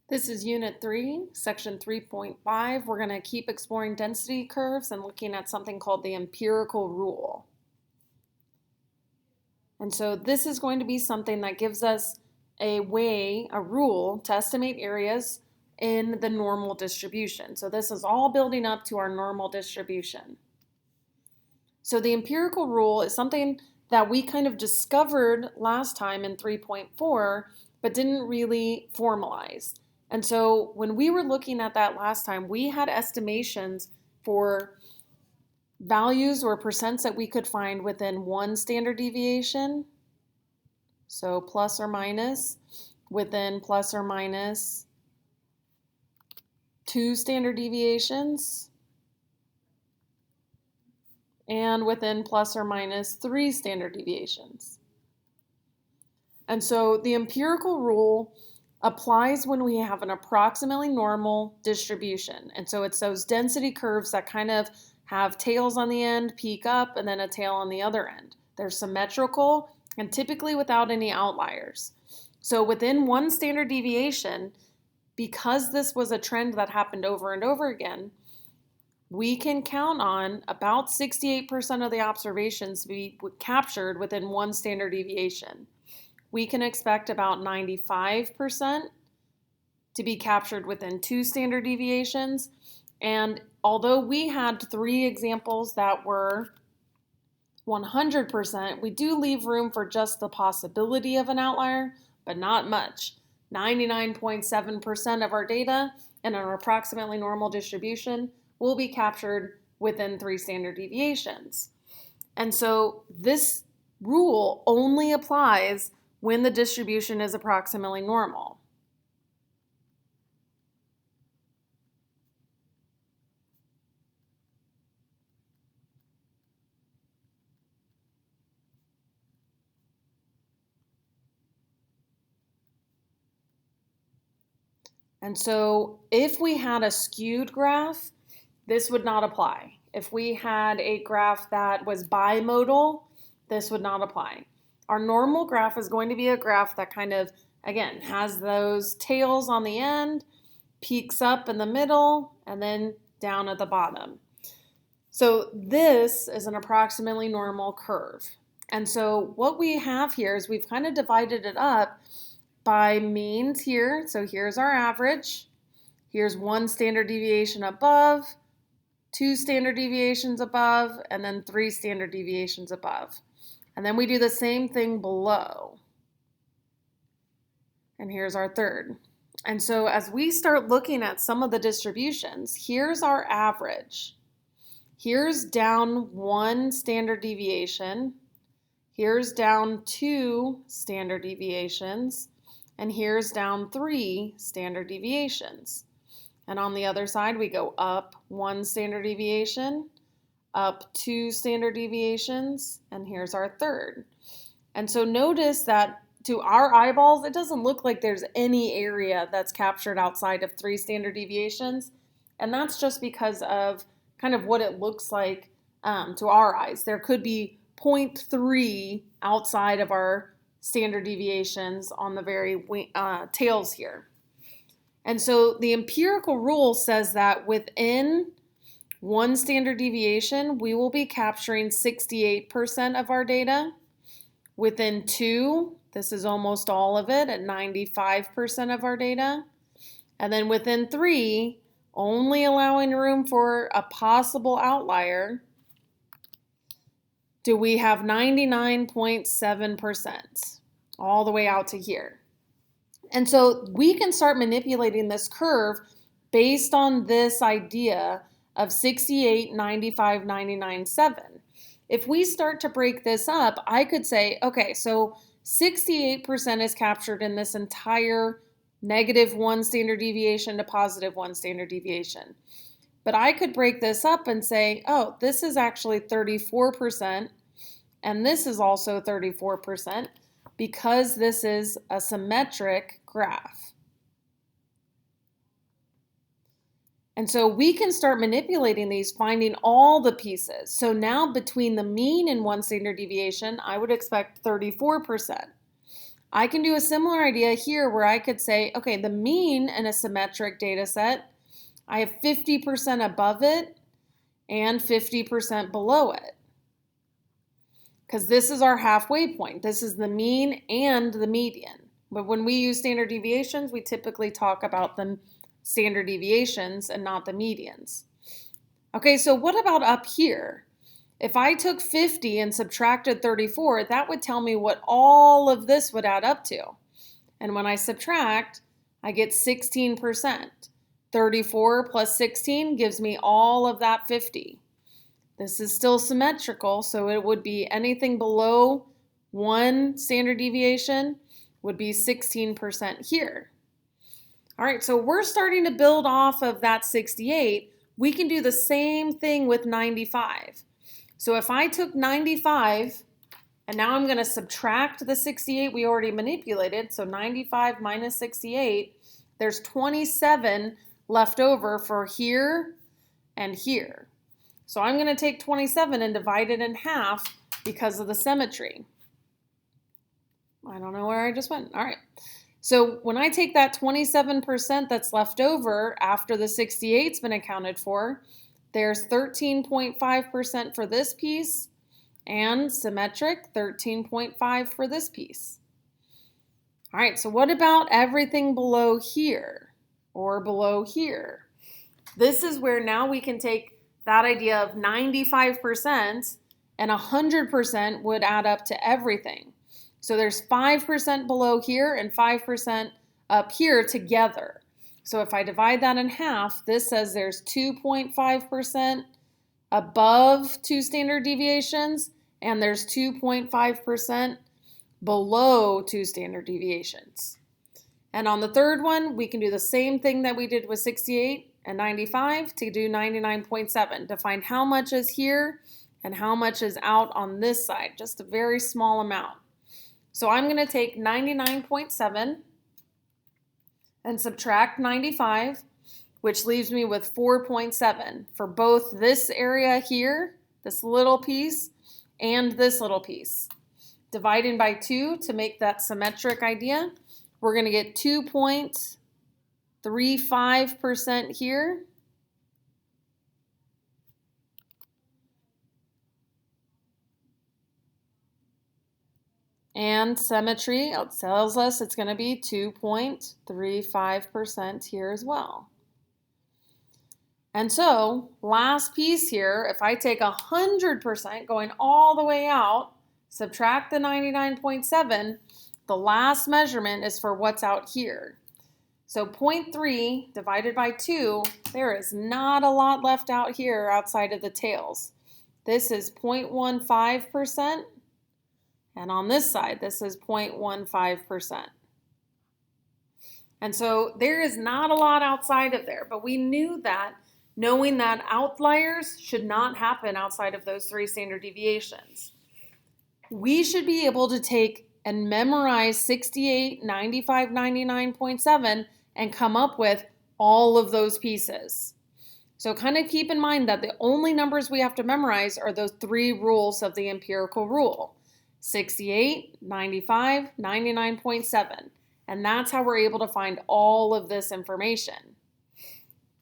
This is Unit 3, Section 3.5. We're going to keep exploring density curves and looking at something called the empirical rule. And so this is going to be something that gives us a rule to estimate areas in the normal distribution. So this is all building up to our normal distribution. So the empirical rule is something that we kind of discovered last time in 3.4, but didn't really formalize. And so when we were looking at that last time, we had estimations for values or percents that we could find within one standard deviation. So plus or minus, within plus or minus 2 standard deviations, and within plus or minus 3 standard deviations. And so the empirical rule applies when we have an approximately normal distribution. And so it's those density curves that kind of have tails on the end, peak up, and then a tail on the other end. They're symmetrical and typically without any outliers. So within one standard deviation, because this was a trend that happened over and over again, we can count on about 68% of the observations to be captured within one standard deviation. We can expect about 95% to be captured within 2 standard deviations. And although we had 3 examples that were 100%, we do leave room for just the possibility of an outlier, but not much. 99.7% of our data in an approximately normal distribution will be captured within 3 standard deviations. And so this rule only applies when the distribution is approximately normal. And so if we had a skewed graph, this would not apply. If we had a graph that was bimodal, this would not apply. Our normal graph is going to be a graph that kind of, again, has those tails on the end, peaks up in the middle, and then down at the bottom. So this is an approximately normal curve. And so what we have here is we've kind of divided it up by means here. So here's our average. Here's 1 standard deviation above, 2 standard deviations above, and then 3 standard deviations above. And then we do the same thing below. And here's our third. And so as we start looking at some of the distributions, here's our average. Here's down 1 standard deviation. Here's down 2 standard deviations. And here's down 3 standard deviations. And on the other side, we go up 1 standard deviation, up 2 standard deviations, and here's our third. And so notice that to our eyeballs, it doesn't look like there's any area that's captured outside of 3 standard deviations. And that's just because of kind of what it looks like to our eyes. There could be 0.3 outside of our standard deviations on the very tails here. And so the empirical rule says that within 1 standard deviation, we will be capturing 68% of our data. Within 2, this is almost all of it at 95% of our data. And then within 3, only allowing room for a possible outlier, do we have 99.7%, all the way out to here. And so we can start manipulating this curve based on this idea of 68, 95, 99, 7. If we start to break this up, I could say, okay, so 68% is captured in this entire -1 standard deviation to +1 standard deviation. But I could break this up and say, oh, this is actually 34%, and this is also 34%, because this is a symmetric graph. And so we can start manipulating these, finding all the pieces. So now between the mean and 1 standard deviation, I would expect 34%. I can do a similar idea here where I could say, okay, the mean in a symmetric data set, I have 50% above it and 50% below it. Because this is our halfway point. This is the mean and the median. But when we use standard deviations, we typically talk about the standard deviations and not the medians. Okay, so what about up here? If I took 50 and subtracted 34, that would tell me what all of this would add up to. And when I subtract, I get 16%. 34 plus 16 gives me all of that 50. This is still symmetrical, so it would be anything below 1 standard deviation would be 16% here. All right, so we're starting to build off of that 68. We can do the same thing with 95. So if I took 95, and now I'm going to subtract the 68 we already manipulated, so 95 minus 68, there's 27 left over for here and here. So I'm going to take 27 and divide it in half because of the symmetry. I don't know where I just went. All right. So when I take that 27% that's left over after the 68's been accounted for, there's 13.5% for this piece and symmetric 13.5 for this piece. All right, so what about everything below here or below here? This is where now we can take that idea of 95% and 100% would add up to everything. So there's 5% below here and 5% up here together. So if I divide that in half, this says there's 2.5% above 2 standard deviations and there's 2.5% below 2 standard deviations. And on the third one, we can do the same thing that we did with 68 and 95 to do 99.7 to find how much is here and how much is out on this side, just a very small amount. So I'm going to take 99.7 and subtract 95, which leaves me with 4.7 for both this area here, this little piece, and this little piece. Dividing by 2 to make that symmetric idea, we're going to get 2.35% here. And symmetry tells us it's going to be 2.35% here as well. And so, last piece here, if I take 100% going all the way out, subtract the 99.7, the last measurement is for what's out here. So 0.3 divided by 2, there is not a lot left out here outside of the tails. This is 0.15%. And on this side, this is 0.15%. And so there is not a lot outside of there, but we knew that, knowing that outliers should not happen outside of those 3 standard deviations. We should be able to take and memorize 68, 95, 99.7 and come up with all of those pieces. So kind of keep in mind that the only numbers we have to memorize are those 3 rules of the empirical rule. 68, 95, 99.7. And that's how we're able to find all of this information.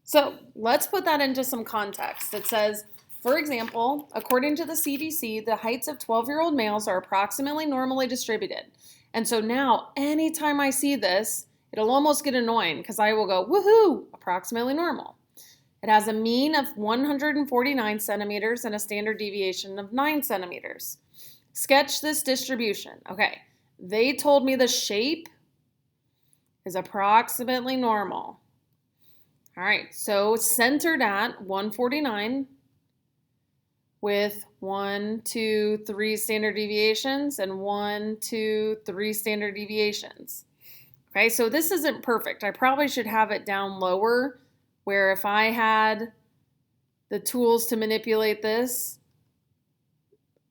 So let's put that into some context. It says, for example, according to the CDC, the heights of 12-year-old males are approximately normally distributed. And so now, anytime I see this, it'll almost get annoying because I will go, woohoo, approximately normal. It has a mean of 149 centimeters and a standard deviation of 9 centimeters. Sketch this distribution. Okay, they told me the shape is approximately normal. All right, so centered at 149 with 1, 2, 3 standard deviations and 1, 2, 3 standard deviations. Okay, so this isn't perfect. I probably should have it down lower where if I had the tools to manipulate this,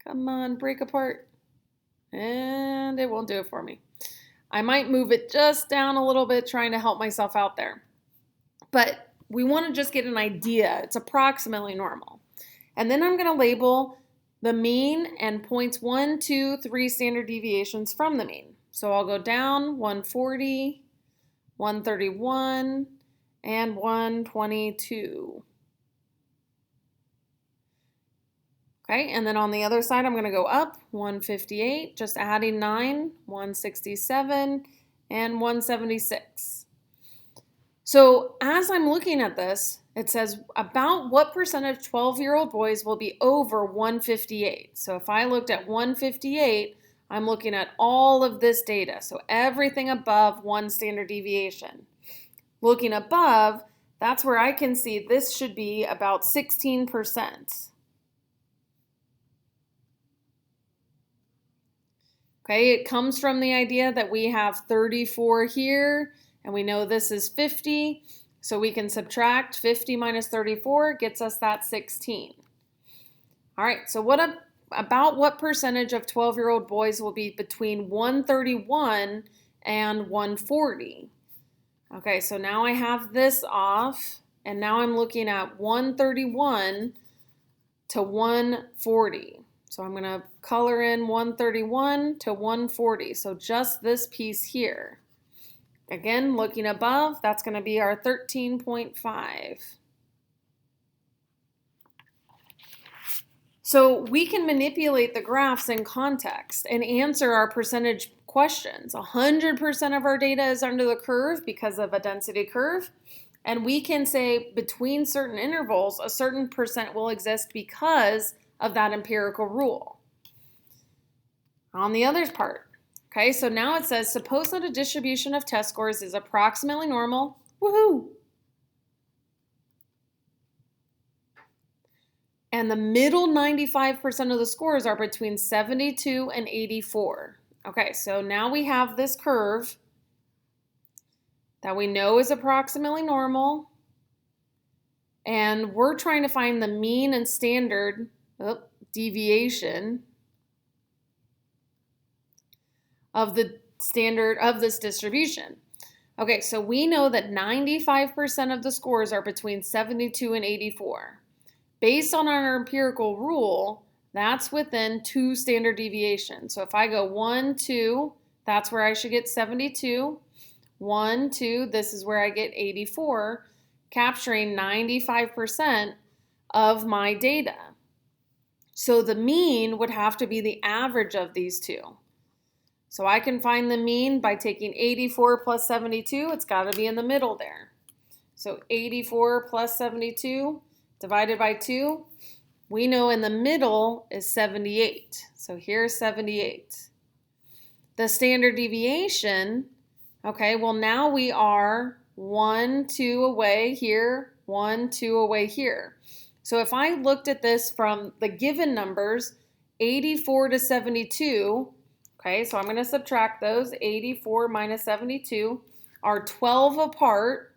come on, break apart. And it won't do it for me. I might move it just down a little bit trying to help myself out there. But we want to just get an idea. It's approximately normal. And then I'm going to label the mean and points 1, 2, 3 standard deviations from the mean. So I'll go down 140, 131, and 122. Okay, and then on the other side, I'm going to go up 158, just adding 9, 167, and 176. So as I'm looking at this, it says about what percent of 12-year-old boys will be over 158. So if I looked at 158, I'm looking at all of this data. So everything above 1 standard deviation. Looking above, that's where I can see this should be about 16%. Okay, it comes from the idea that we have 34 here, and we know this is 50, so we can subtract 50 minus 34 gets us that 16. All right, so about what percentage of 12-year-old boys will be between 131 and 140? Okay, so now I have this off, and now I'm looking at 131 to 140. So I'm going to color in 131 to 140, so just this piece here. Again, looking above, that's going to be our 13.5. So we can manipulate the graphs in context and answer our percentage questions. 100% of our data is under the curve because of a density curve. And we can say between certain intervals, a certain percent will exist because of that empirical rule. On the other part, okay, so now it says, suppose that a distribution of test scores is approximately normal, woohoo, and the middle 95% of the scores are between 72 and 84. Okay, so now we have this curve that we know is approximately normal, and we're trying to find the mean and standard deviation of the standard of this distribution. Okay, so we know that 95% of the scores are between 72 and 84. Based on our empirical rule, that's within 2 standard deviations. So if I go 1, 2, that's where I should get 72. 1, 2, this is where I get 84, capturing 95% of my data. So the mean would have to be the average of these two. So I can find the mean by taking 84 plus 72. It's got to be in the middle there. So 84 plus 72 divided by 2. We know in the middle is 78. So here's 78. The standard deviation, okay, well now we are 1, 2 away here, 1, 2 away here. So if I looked at this from the given numbers, 84 to 72, okay, so I'm going to subtract those. 84 minus 72 are 12 apart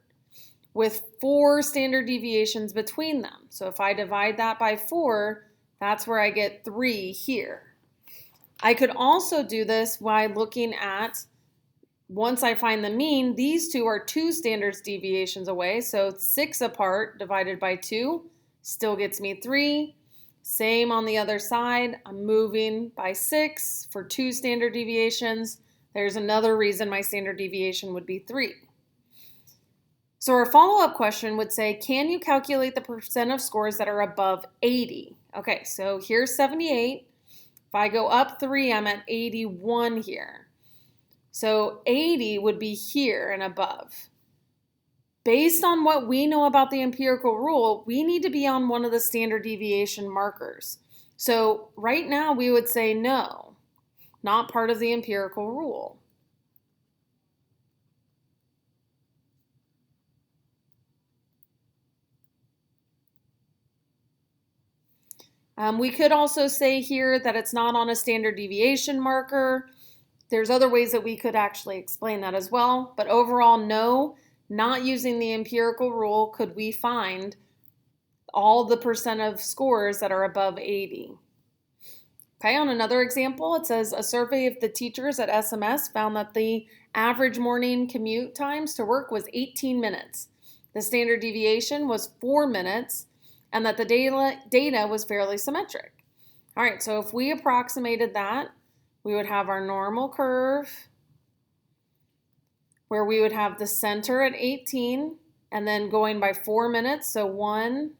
with 4 standard deviations between them. So if I divide that by 4, that's where I get 3 here. I could also do this by looking at, once I find the mean, these two are 2 standard deviations away. So 6 apart divided by 2 still gets me 3. Same on the other side. I'm moving by 6 for 2 standard deviations. There's another reason my standard deviation would be 3. So our follow-up question would say, can you calculate the percent of scores that are above 80? Okay, so here's 78. If I go up 3, I'm at 81 here. So 80 would be here and above. Based on what we know about the empirical rule, we need to be on one of the standard deviation markers. So right now we would say no, not part of the empirical rule. We could also say here that it's not on a standard deviation marker. There's other ways that we could actually explain that as well, but overall, no, not using the empirical rule could we find all the percent of scores that are above 80. Okay, on another example, it says a survey of the teachers at SMS found that the average morning commute times to work was 18 minutes. The standard deviation was 4 minutes, and that the data was fairly symmetric. All right, so if we approximated that, we would have our normal curve, where we would have the center at 18 and then going by 4 minutes. So 1,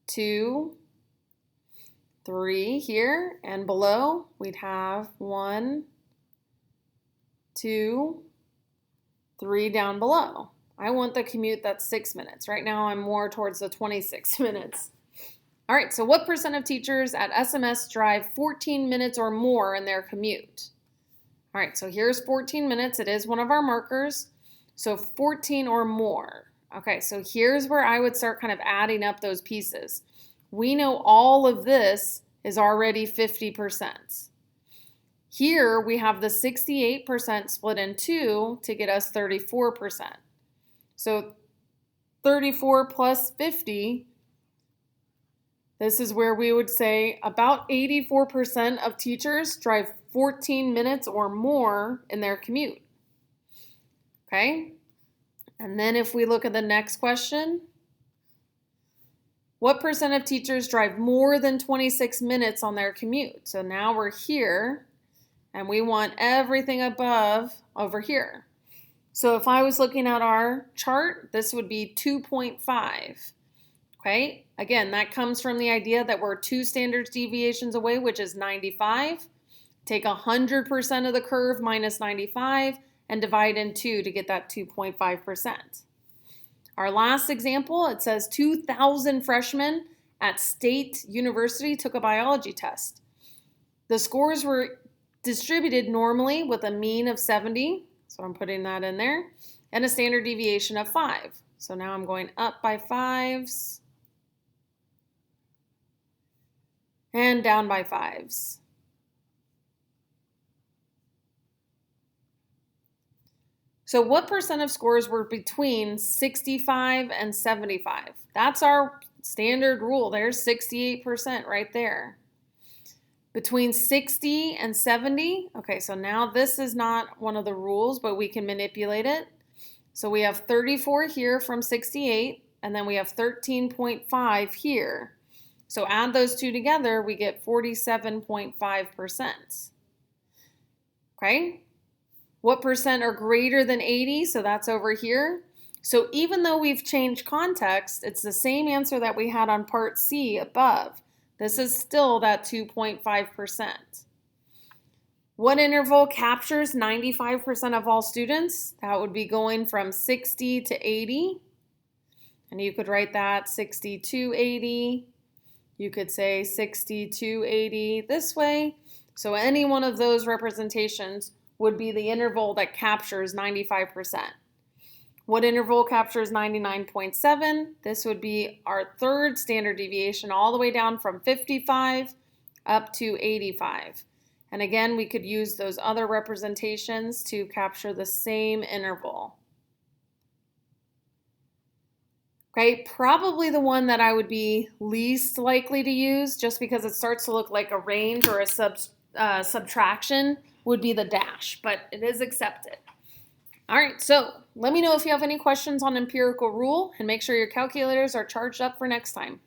2, 3 here, and below we'd have 1, 2, 3 down below. I want the commute that's 6 minutes. Right now I'm more towards the 26 minutes. All right, so what percent of teachers at SMS drive 14 minutes or more in their commute? All right, so here's 14 minutes. It is one of our markers. So 14 or more. Okay, so here's where I would start kind of adding up those pieces. We know all of this is already 50%. Here we have the 68% split in 2 to get us 34%. So 34 plus 50, this is where we would say about 84% of teachers drive 14 minutes or more in their commute. Okay? And then if we look at the next question, what percent of teachers drive more than 26 minutes on their commute? So now we're here, and we want everything above over here. So if I was looking at our chart, this would be 2.5. Okay, again, that comes from the idea that we're 2 standard deviations away, which is 95. Take 100% of the curve minus 95 and divide in 2 to get that 2.5%. Our last example, it says 2,000 freshmen at State University took a biology test. The scores were distributed normally with a mean of 70, so I'm putting that in there, and a standard deviation of 5. So now I'm going up by 5s and down by 5s. So what percent of scores were between 65 and 75? That's our standard rule. There's 68% right there. Between 60 and 70, okay, so now this is not one of the rules, but we can manipulate it. So we have 34 here from 68, and then we have 13.5 here. So add those two together, we get 47.5%. Okay? What percent are greater than 80? So that's over here. So even though we've changed context, it's the same answer that we had on part C above. This is still that 2.5%. What interval captures 95% of all students? That would be going from 60 to 80. And you could write that 60 to 80. You could say 60 to 80 this way. So any one of those representations would be the interval that captures 95%. What interval captures 99.7? This would be our third standard deviation all the way down from 55 up to 85. And again, we could use those other representations to capture the same interval. Okay, probably the one that I would be least likely to use, just because it starts to look like a range or a subtraction, would be the dash, but it is accepted. All right, so let me know if you have any questions on empirical rule, and make sure your calculators are charged up for next time.